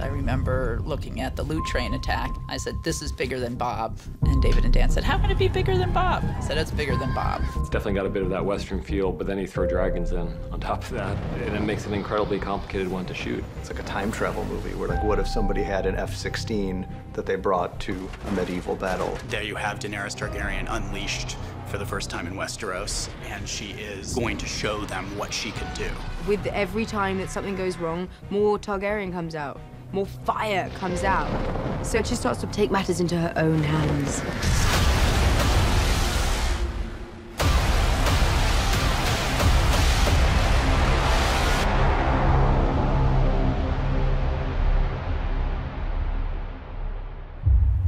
I remember looking at the loot train attack. I said, this is bigger than Bob. And David and Dan said, how can it be bigger than Bob? I said, it's bigger than Bob. It's definitely got a bit of that Western feel, but then you throw dragons in on top of that, and it makes an incredibly complicated one to shoot. It's like a time travel movie where, like, what if somebody had an F-16 that they brought to a medieval battle? There you have Daenerys Targaryen unleashed for the first time in Westeros, and she is going to show them what she can do. With every time that something goes wrong, more Targaryen comes out, more fire comes out. So she starts to take matters into her own hands.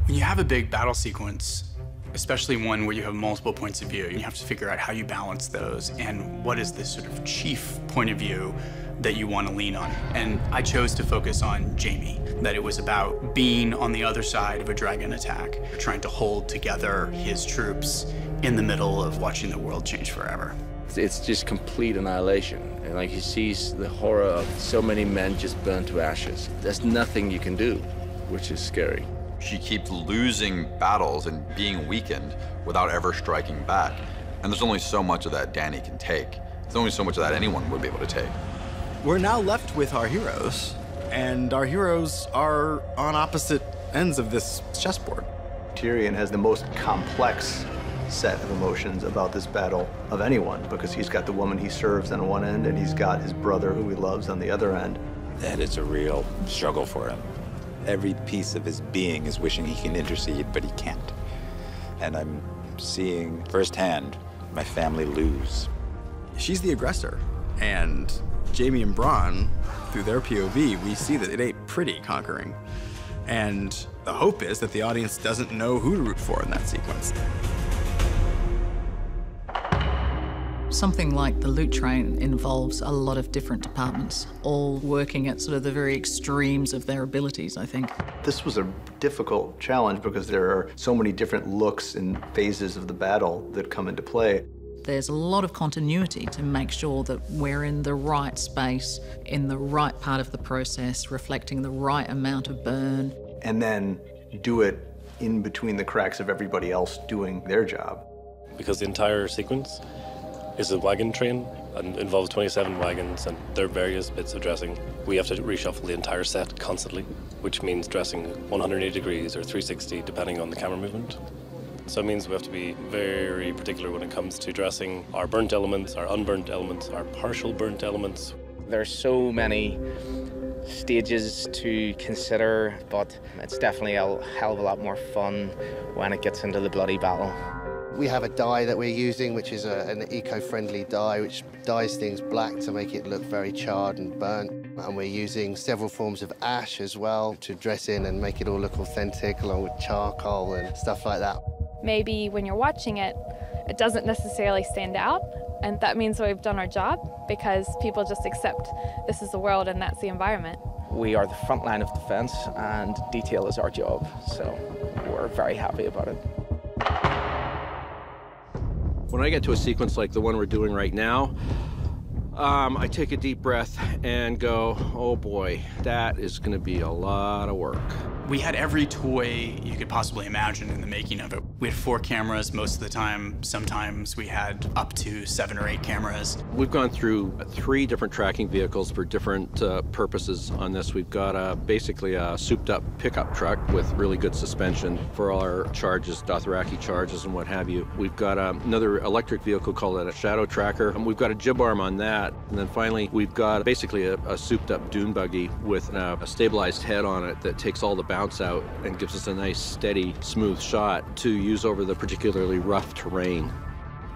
When you have a big battle sequence, especially one where you have multiple points of view, you have to figure out how you balance those and what is this sort of chief point of view that you want to lean on. And I chose to focus on Jaime, that it was about being on the other side of a dragon attack, trying to hold together his troops in the middle of watching the world change forever. It's just complete annihilation. And like he sees the horror of so many men just burned to ashes. There's nothing you can do, which is scary. She keeps losing battles and being weakened without ever striking back. And there's only so much of that Dany can take. There's only so much of that anyone would be able to take. We're now left with our heroes, and our heroes are on opposite ends of this chessboard. Tyrion has the most complex set of emotions about this battle of anyone, because he's got the woman he serves on one end, and he's got his brother who he loves on the other end. That is a real struggle for him. Every piece of his being is wishing he can intercede, but he can't. And I'm seeing firsthand my family lose. She's the aggressor, and Jaime and Bronn, through their POV, we see that it ain't pretty conquering. And the hope is that the audience doesn't know who to root for in that sequence. Something like the loot train involves a lot of different departments, all working at sort of the very extremes of their abilities, I think. This was a difficult challenge because there are so many different looks and phases of the battle that come into play. There's a lot of continuity to make sure that we're in the right space, in the right part of the process, reflecting the right amount of burn. And then do it in between the cracks of everybody else doing their job. Because the entire sequence is a wagon train and involves 27 wagons and their various bits of dressing. We have to reshuffle the entire set constantly, which means dressing 180 degrees or 360 depending on the camera movement. So it means we have to be very particular when it comes to dressing our burnt elements, our unburnt elements, our partial burnt elements. There's so many stages to consider, but it's definitely a hell of a lot more fun when it gets into the bloody battle. We have a dye that we're using, which is an eco-friendly dye, which dyes things black to make it look very charred and burnt. And we're using several forms of ash as well to dress in and make it all look authentic, along with charcoal and stuff like that. Maybe when you're watching it, it doesn't necessarily stand out, and that means we've done our job because people just accept this is the world and that's the environment. We are the front line of defense, and detail is our job, so we're very happy about it. When I get to a sequence like the one we're doing right now, I take a deep breath and go, oh boy, that is going to be a lot of work. We had every toy you could possibly imagine in the making of it. We had 4 cameras most of the time. Sometimes we had up to 7 or 8 cameras. We've gone through 3 different tracking vehicles for different purposes on this. We've got basically a souped-up pickup truck with really good suspension for our charges, Dothraki charges and what have you. We've got another electric vehicle called a shadow tracker, and we've got a jib arm on that. And then finally, we've got basically a souped-up dune buggy with a stabilized head on it that takes all the bounce out and gives us a nice, steady, smooth shot to use over the particularly rough terrain.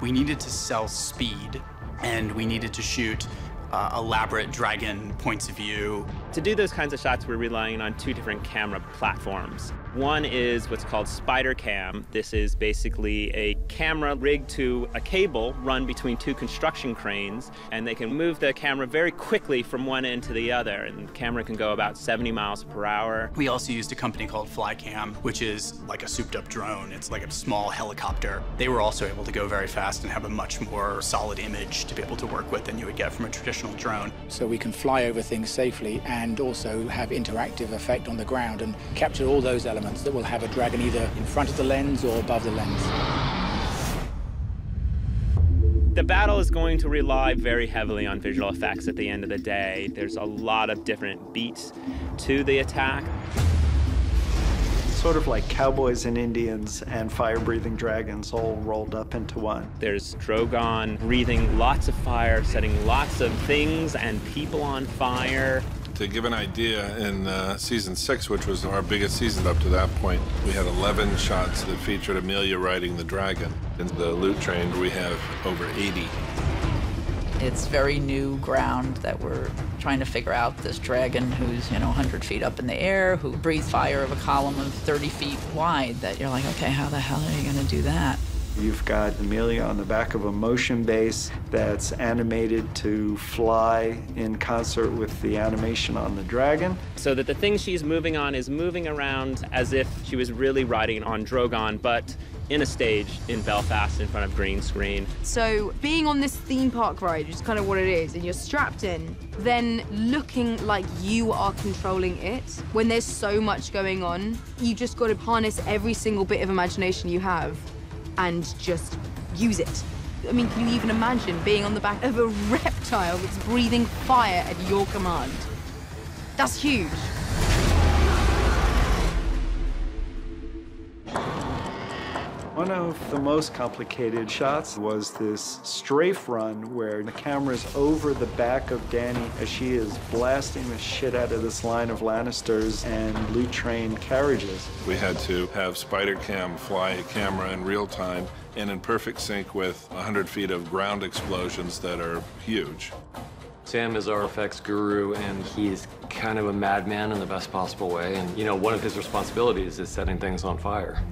We needed to sell speed, and we needed to shoot elaborate dragon points of view. To do those kinds of shots, we're relying on 2 different camera platforms. One is what's called spider cam. This is basically a camera rigged to a cable run between two construction cranes, and they can move the camera very quickly from one end to the other, and the camera can go about 70 miles per hour. We also used a company called Flycam, which is like a souped-up drone. It's like a small helicopter. They were also able to go very fast and have a much more solid image to be able to work with than you would get from a traditional drone. So we can fly over things safely and also have interactive effect on the ground and capture all those elements that will have a dragon either in front of the lens or above the lens. The battle is going to rely very heavily on visual effects at the end of the day. There's a lot of different beats to the attack. Sort of like cowboys and Indians and fire-breathing dragons all rolled up into one. There's Drogon breathing lots of fire, setting lots of things and people on fire. To give an idea, in season 6, which was our biggest season up to that point, we had 11 shots that featured Amelia riding the dragon. In the loot train, we have over 80. It's very new ground that we're trying to figure out. This dragon who's, 100 feet up in the air, who breathes fire of a column of 30 feet wide, that you're like, okay, how the hell are you going to do that? You've got Amelia on the back of a motion base that's animated to fly in concert with the animation on the dragon. So that the thing she's moving on is moving around as if she was really riding on Drogon, but in a stage in Belfast in front of green screen. So being on this theme park ride, which is kind of what it is, and you're strapped in, then looking like you are controlling it, when there's so much going on, you just got to harness every single bit of imagination you have and just use it. I mean, can you even imagine being on the back of a reptile that's breathing fire at your command? That's huge. One of the most complicated shots was this strafe run where the camera's over the back of Dany as she is blasting the shit out of this line of Lannisters and loot train carriages. We had to have spider cam fly a camera in real time and in perfect sync with 100 feet of ground explosions that are huge. Sam is our effects guru, and he's kind of a madman in the best possible way. And, one of his responsibilities is setting things on fire.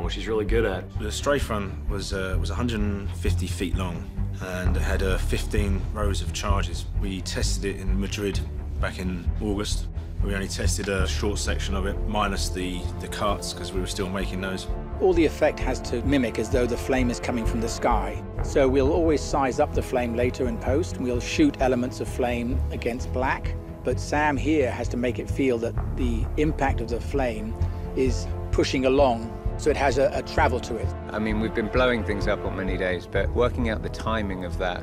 Which he's really good at. The strafe run was 150 feet long, and it had 15 rows of charges. We tested it in Madrid back in August. We only tested a short section of it, minus the cuts, because we were still making those. All the effect has to mimic as though the flame is coming from the sky. So we'll always size up the flame later in post, and we'll shoot elements of flame against black. But Sam here has to make it feel that the impact of the flame is pushing along, so it has a travel to it. I mean, we've been blowing things up on many days, but working out the timing of that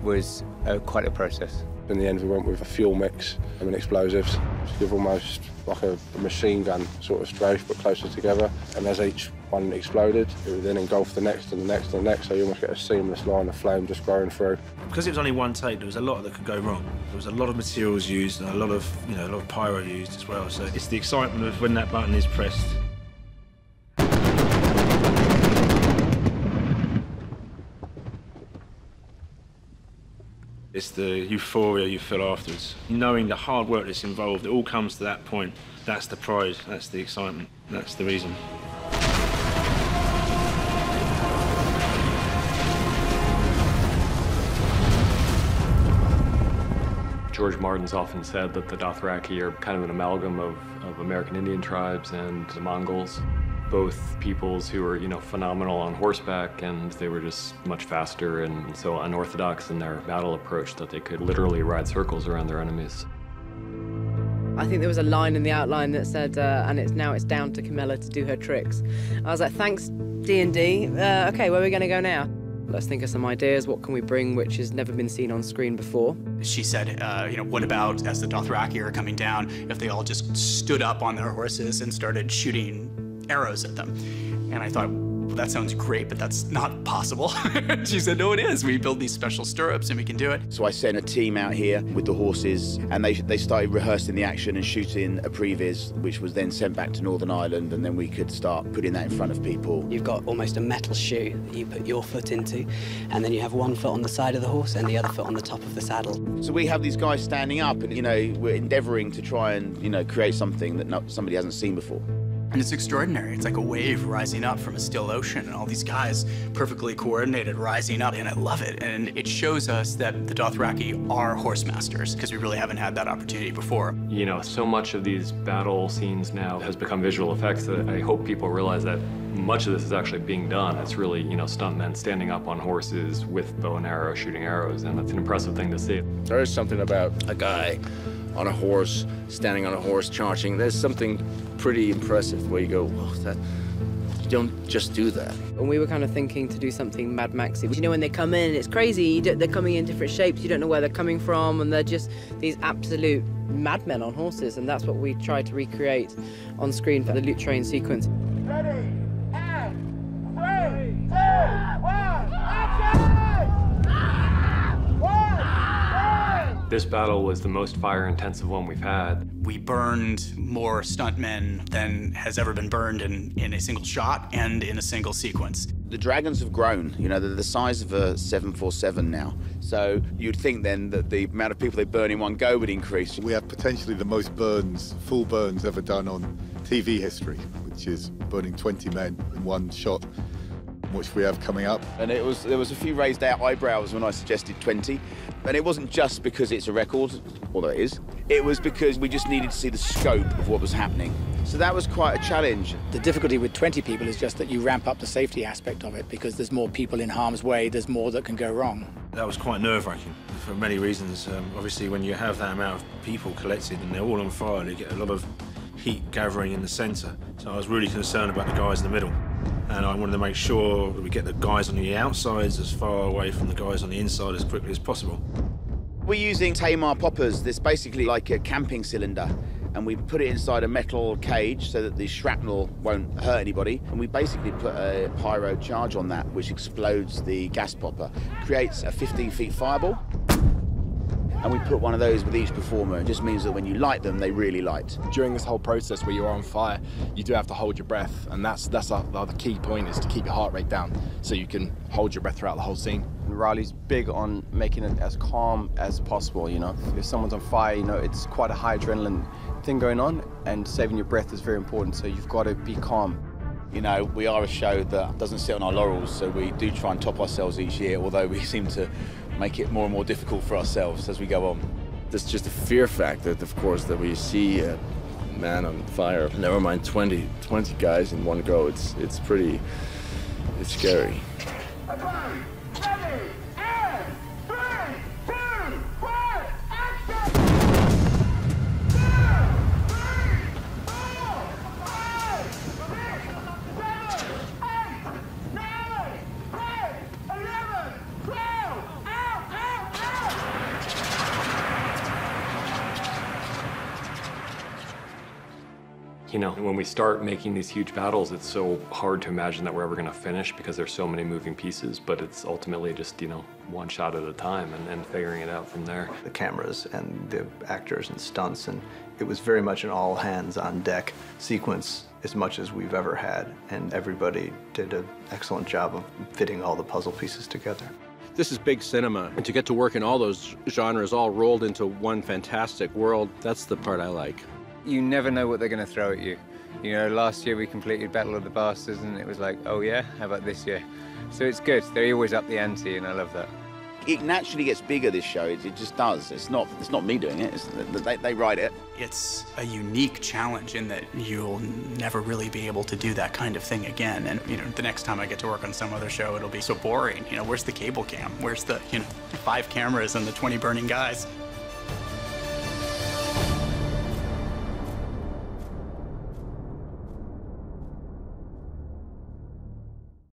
was quite a process. In the end, we went with a fuel mix and explosives to give almost like a machine gun sort of strafe, but closer together. And as each one exploded, it would then engulf the next and the next and the next, so you almost get a seamless line of flame just growing through. Because it was only one take, there was a lot that could go wrong. There was a lot of materials used and a lot of pyro used as well. So it's the excitement of when that button is pressed. It's the euphoria you feel afterwards. Knowing the hard work that's involved, it all comes to that point. That's the prize, that's the excitement, that's the reason. George Martin's often said that the Dothraki are kind of an amalgam of American Indian tribes and the Mongols. Both peoples who were, phenomenal on horseback, and they were just much faster and so unorthodox in their battle approach that they could literally ride circles around their enemies. I think there was a line in the outline that said, and it's down to Camilla to do her tricks. I was like, thanks, D&D. Okay, where are we going to go now? Let's think of some ideas. What can we bring which has never been seen on screen before? She said, what about as the Dothraki are coming down, if they all just stood up on their horses and started shooting arrows at them? And I thought, Well, that sounds great, but that's not possible. She said, no, it is. We build these special stirrups and we can do it. So I sent a team out here with the horses, and they started rehearsing the action and shooting a previs, which was then sent back to Northern Ireland, and then we could start putting that in front of people. You've got almost a metal shoe that you put your foot into, and then you have one foot on the side of the horse and the other foot on the top of the saddle. So we have these guys standing up, and, you know, we're endeavouring to try and, you know, create something that somebody hasn't seen before. And it's extraordinary. It's like a wave rising up from a still ocean, and all these guys perfectly coordinated rising up, and I love it. And it shows us that the Dothraki are horse masters, because we really haven't had that opportunity before. You know, so much of these battle scenes now has become visual effects that I hope people realize that much of this is actually being done. It's really, you know, stuntmen standing up on horses with bow and arrow, shooting arrows, and it's an impressive thing to see. There is something about a guy on a horse, standing on a horse, charging. There's something pretty impressive where you go, well, you don't just do that. And we were kind of thinking to do something Mad Maxy. You know, when they come in, it's crazy. They're coming in different shapes. You don't know where they're coming from, and they're just these absolute madmen on horses, and that's what we tried to recreate on screen for the loot train sequence. Ready, and 3, 2, 1, action! This battle was the most fire-intensive one we've had. We burned more stuntmen than has ever been burned in a single shot and in a single sequence. The dragons have grown. You know, they're the size of a 747 now. So you'd think then that the amount of people they burn in one go would increase. We have potentially the most burns, full burns ever done on TV history, which is burning 20 men in one shot, which we have coming up. And there was a few raised out eyebrows when I suggested 20. And it wasn't just because it's a record, although it is. It was because we just needed to see the scope of what was happening. So that was quite a challenge. The difficulty with 20 people is just that you ramp up the safety aspect of it, because there's more people in harm's way, there's more that can go wrong. That was quite nerve-wracking for many reasons. Obviously, when you have that amount of people collected and they're all on fire, you get a lot of heat gathering in the centre. So I was really concerned about the guys in the middle. And I wanted to make sure that we get the guys on the outsides as far away from the guys on the inside as quickly as possible. We're using Tamar poppers. There's basically like a camping cylinder, and we put it inside a metal cage so that the shrapnel won't hurt anybody. And we basically put a pyro charge on that, which explodes the gas popper, creates a 15-foot fireball. And we put one of those with each performer. It just means that when you light them, they really light. During this whole process where you're on fire, you do have to hold your breath, and that's the key point, is to keep your heart rate down so you can hold your breath throughout the whole scene. Riley's big on making it as calm as possible, you know. If someone's on fire, you know, it's quite a high adrenaline thing going on, and saving your breath is very important, so you've got to be calm. You know, we are a show that doesn't sit on our laurels, so we do try and top ourselves each year, although we seem to make it more and more difficult for ourselves as we go on. There's just a fear factor, of course, that we see a man on fire, never mind 20 guys in one go. It's scary. You know, when we start making these huge battles, it's so hard to imagine that we're ever going to finish because there's so many moving pieces, but it's ultimately just, you know, one shot at a time and figuring it out from there. The cameras and the actors and stunts, and it was very much an all hands on deck sequence as much as we've ever had, and everybody did an excellent job of fitting all the puzzle pieces together. This is big cinema, and to get to work in all those genres all rolled into one fantastic world, that's the part I like. You never know what they're going to throw at you. You know, last year we completed Battle of the Bastards, and it was like, oh yeah, how about this year? So it's good. They always up the ante, and I love that. It naturally gets bigger, this show. It just does. It's not me doing it. They write it. It's a unique challenge in that you'll never really be able to do that kind of thing again. And, you know, the next time I get to work on some other show, it'll be so boring. You know, where's the cable cam? Where's the, 5 cameras and the 20 burning guys?